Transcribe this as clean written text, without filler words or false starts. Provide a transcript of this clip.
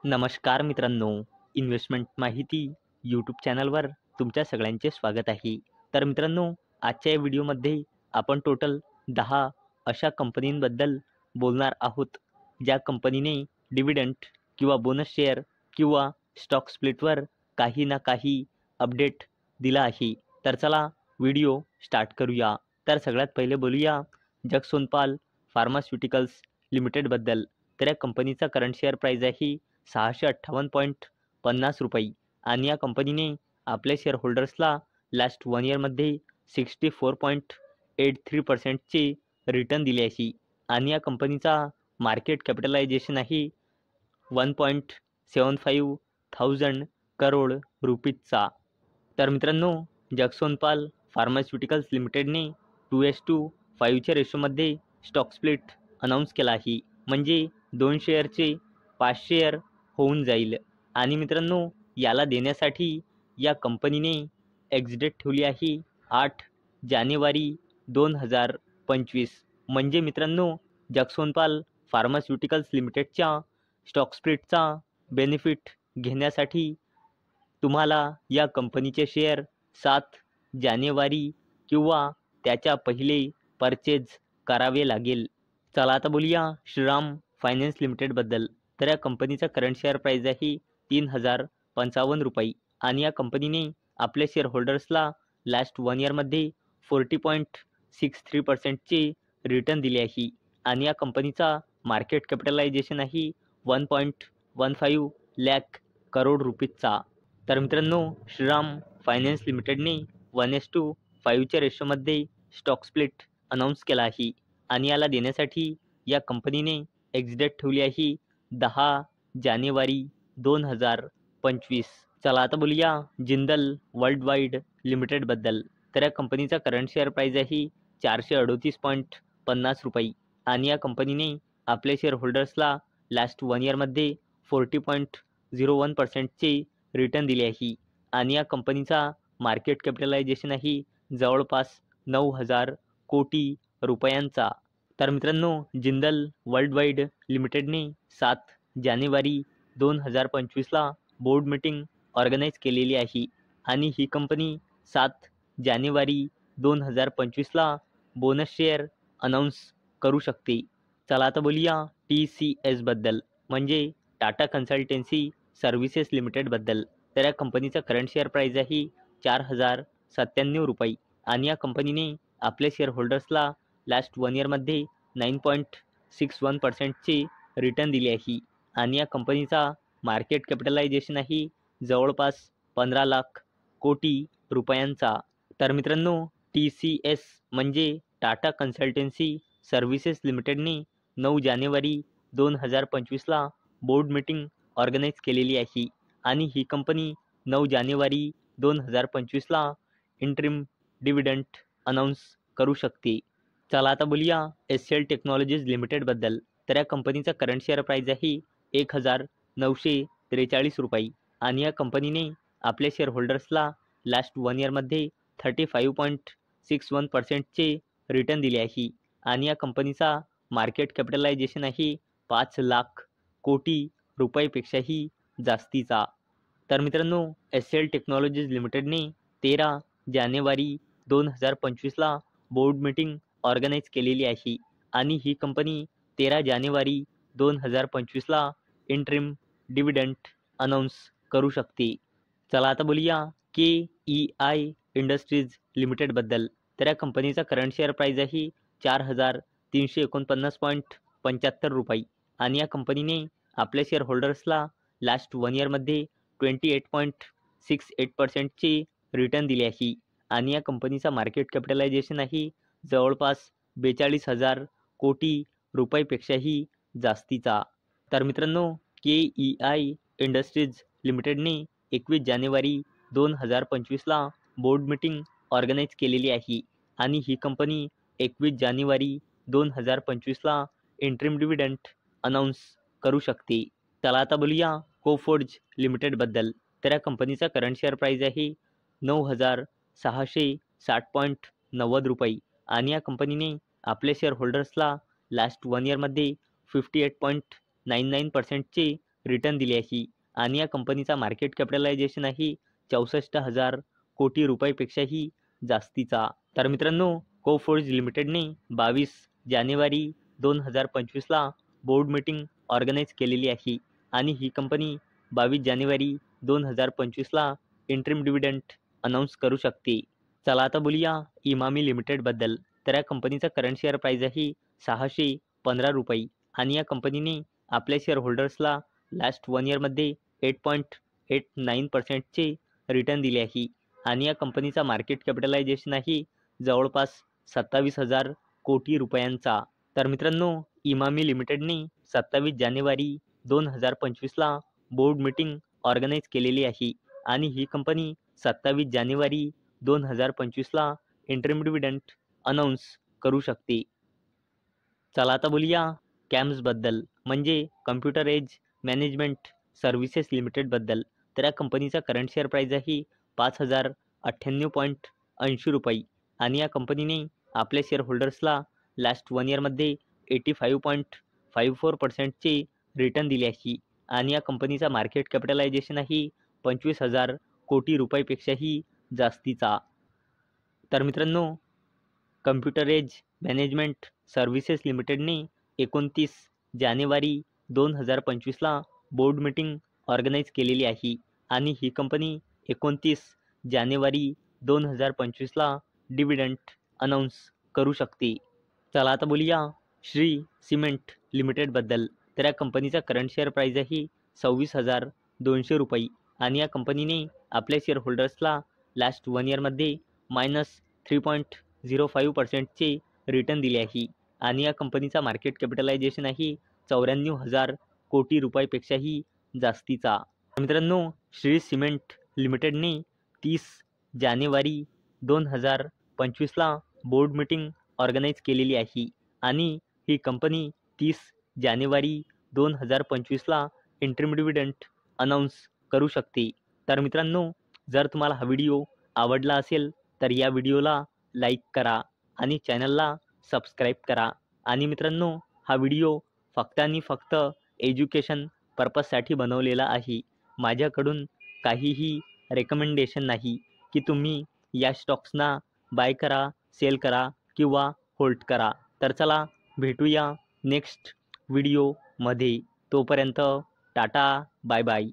नमस्कार मित्रांनो, इन्व्हेस्टमेंट माहिती यूट्यूब चॅनलवर तुमच्या सगळ्यांचे स्वागत आहे. तर मित्रांनो, आजच्या या व्हिडिओमध्ये आपण टोटल 10 अशा कंपनींबद्दल बोलणार आहोत, ज्या कंपनीने डिव्हिडंड किंवा बोनस शेअर किंवा स्टॉक स्प्लिटवर काही ना काही अपडेट दिला आहे. तर चला व्हिडिओ स्टार्ट करूया. तर सगळ्यात पहिले बोलूया जगसोनपाल फार्मास्युटिकल्स लिमिटेडबद्दल. तर या कंपनीचा करंट शेअर प्राईज आहे 658.50 रुपये आणि या कंपनीने आपल्या शेअर होल्डर्सला लास्ट 1 इयरमध्ये 64.83%चे रिटर्न दिले आहे आणि या कंपनीचा मार्केट कॅपिटलायझेशन आहे 1.75 थाउजंड करोड रुपीजचा. तर मित्रांनो, जगसोनपाल फार्मास्युटिकल्स लिमिटेडने 2:5च्या रेशोमध्ये स्टॉक स्प्लिट अनाऊन्स केला आहे. म्हणजे 2 शेअरचे 5 शेअर होऊन जाईल आणि मित्रांनो, याला देण्यासाठी या कंपनीने एक्झिट ठेवली आहे 8 जानेवारी 2025. म्हणजे मित्रांनो, जगसोनपाल फार्मास्युटिकल्स लिमिटेडच्या स्टॉक स्प्लिटचा बेनिफिट घेण्यासाठी तुम्हाला या कंपनीचे शेअर 7 जानेवारी किंवा त्याच्या पहिले परचेज करावे लागेल. चला आता बोलूया श्रीराम फायनान्स लिमिटेडबद्दल. तर या कंपनीचा करंट शेअर प्राईज आहे 3055 रुपये आणि या कंपनीने आपल्या शेअर होल्डर्सला लास्ट 1 इयरमध्ये 40.63%चे रिटर्न दिले आहे आणि या कंपनीचा मार्केट कॅपिटलायझेशन आहे 1.15 लाख करोड रुपीजचा. तर मित्रांनो, श्रीराम फायनान्स लिमिटेडने 1:5च्या रेशोमध्ये स्टॉक स्प्लिट अनाऊन्स केला आहे आणि याला देण्यासाठी या कंपनीने एक्झिट ठेवली आहे 10 जानेवारी 2025. चला आता बोलूया जिंदल वर्ल्ड वाईड लिमिटेडबद्दल. तर या कंपनीचा करंट शेअर प्राईज आहे 438.50 रुपये आणि या कंपनीने आपल्या शेअर होल्डर्सला लास्ट 1 इयरमध्ये 40.01%चे रिटर्न दिले आहे आणि या कंपनीचा मार्केट कॅपिटलायझेशन आहे जवळपास 9,000 कोटी रुपयांचा. तर मित्रांनो, जिंदल वर्ल्ड वाईड लिमिटेडने 7 जानेवारी 2025ला बोर्ड मीटिंग ऑर्गनाईज केलेली आहे आणि ही कंपनी 7 जानेवारी 2025ला बोनस शेअर अनाऊन्स करू शकते. चला आता बोलूया TCSबद्दल, म्हणजे टाटा कन्सल्टन्सी सर्व्हिसेस लिमिटेडबद्दल. तर या कंपनीचा करंट शेअर प्राईज आहे 4097 रुपये आणि या कंपनीने आपल्या शेअर होल्डर्सला लास्ट 1 इयरमध्ये 9.61%चे रिटर्न दिले आहे आणि या कंपनीचा मार्केट कॅपिटलायझेशन आहे जवळपास 15 लाख कोटी रुपयांचा. तर मित्रांनो, TCS म्हणजे टाटा कन्सल्टन्सी सर्व्हिसेस लिमिटेडने 9 जानेवारी 2025ला बोर्ड मीटिंग ऑर्गनाईज केलेली आहे आणि ही कंपनी 9 जानेवारी 2025ला इंटरिम डिव्हिडंड अनाऊन्स करू शकते. चला आता बोलूया HCL टेक्नॉलॉजीज लिमिटेडबद्दल. तर या कंपनीचा करंट शेअर प्राईज आहे 1943 रुपये आणि या कंपनीने आपल्या शेअर होल्डर्सला लास्ट 1 इयरमध्ये 35.61%चे रिटर्न दिले आहे आणि या कंपनीचा मार्केट कॅपिटलायझेशन आहे 5 लाख कोटी रुपयेपेक्षाही जास्तीचा. तर मित्रांनो, HCL टेक्नॉलॉजीज लिमिटेडने 13 जानेवारी 2025ला बोर्ड मीटिंग ऑर्गनाईज केलेली आहे आणि ही कंपनी 13 जानेवारी 2025ला इंटरिम डिव्हिडंड अनाऊन्स करू शकते. चला आता बोलूया KEI इंडस्ट्रीज लिमिटेडबद्दल. तर या कंपनीचा करंट शेअर प्राईज आहे 4349.75 रुपये आणि या कंपनीने आपल्या शेअर होल्डर्सला लास्ट 1 इयरमध्ये 28.68%चे रिटर्न दिले आहे आणि या कंपनीचा मार्केट कॅपिटलायझेशन आहे जवळपास 42,000 कोटी रुपयेपेक्षाही जास्तीचा. तर मित्रांनो, KEI इंडस्ट्रीज लिमिटेडने 21 जानेवारी 2025ला बोर्ड मीटिंग ऑर्गनाईज केलेली आहे आणि ही कंपनी 21 जानेवारी 2025ला इंटरिम डिव्हिडंड अनाऊन्स करू शकते. चला आता बोलूया कोफोर्ज लिमिटेडबद्दल. तर या कंपनीचा करंट शेअर प्राईज आहे 9,660.90 रुपये आणि या कंपनीने आपल्या शेअर होल्डर्सला लास्ट 1 इयरमध्ये 58.99%चे रिटर्न दिले आहे आणि या कंपनीचा मार्केट कॅपिटलायझेशन आहे 64,000 कोटी रुपयापेक्षाही जास्तीचा. तर मित्रांनो, कोफोर्ज लिमिटेडने 22 जानेवारी 2025ला बोर्ड मीटिंग ऑर्गनाईज केलेली आहे आणि ही कंपनी 22 जानेवारी 2025ला इंटरिम डिव्हिडंड अनाऊन्स करू शकते. चला आता बोलूया इमामी लिमिटेडबद्दल. तर या कंपनीचा करंट शेअर प्राईज आहे 615 रुपये आणि या कंपनीने आपल्या शेअर होल्डर्सला लास्ट 1 इयरमध्ये 8.89%चे रिटर्न दिले आहे आणि या कंपनीचा मार्केट कॅपिटलायझेशन आहे जवळपास 27,000 कोटी रुपयांचा. तर मित्रांनो, इमामी लिमिटेडने 27 जानेवारी 2025ला बोर्ड मीटिंग ऑर्गनाईज केलेली आहे आणि ही कंपनी 27 जानेवारी 2025ला इंटरिम डिव्हिडंड अनाऊन्स करू शकते. चला आता बोलूया कॅम्सबद्दल, म्हणजे कम्प्युटर एज मॅनेजमेंट सर्व्हिसेस लिमिटेडबद्दल. तर या कंपनीचा करंट शेअर प्राईज आहे 5,098.80 रुपये आणि या कंपनीने आपल्या शेअर होल्डर्सला लास्ट 1 इयरमध्ये 85.54%चे रिटर्न दिले आहे आणि या कंपनीचा मार्केट कॅपिटलायझेशन आहे 25,000 कोटी रुपयापेक्षाही जास्तीचा. तर मित्रांनो, कम्प्युटर एज मॅनेजमेंट सर्व्हिसेस लिमिटेडने 29 जानेवारी 2025ला बोर्ड मीटिंग ऑर्गनाईज केलेली आहे आणि ही कंपनी 29 जानेवारी 2025ला डिव्हिडंड अनाऊन्स करू शकते. चला आता बोलूया श्री सिमेंट लिमिटेडबद्दल. तर या कंपनीचा करंट शेअर प्राईज आहे 26,200 रुपये आणि या कंपनीने आपल्या शेअर होल्डर्सला लास्ट 1 इयरमध्ये -3.05%चे रिटर्न दिले आहे आणि या कंपनीचा मार्केट कॅपिटलायझेशन आहे 94,000 कोटी रुपयापेक्षाही जास्तीचा. मित्रांनो, श्री सिमेंट लिमिटेडने 30 जानेवारी 2025ला बोर्ड मीटिंग ऑर्गनाईज केलेली आहे आणि ही कंपनी 30 जानेवारी 2025ला इंटरिम डिव्हिडंड अनाऊन्स करू शकते. तर मित्रांनो, जर तुम्हाला हा व्हिडिओ आवडला असेल तर या व्हिडिओला लाईक करा आणि चॅनलला सबस्क्राईब करा. आणि मित्रांनो, हा व्हिडिओ फक्त आणि फक्त एज्युकेशन पर्पजसाठी बनवलेला आहे. माझ्याकडून काहीही रेकमेंडेशन नाही की तुम्ही या स्टॉक्सना बाय करा, सेल करा किंवा होल्ड करा. तर चला भेटूया नेक्स्ट व्हिडिओमध्ये. तोपर्यंत टाटा, बाय बाय.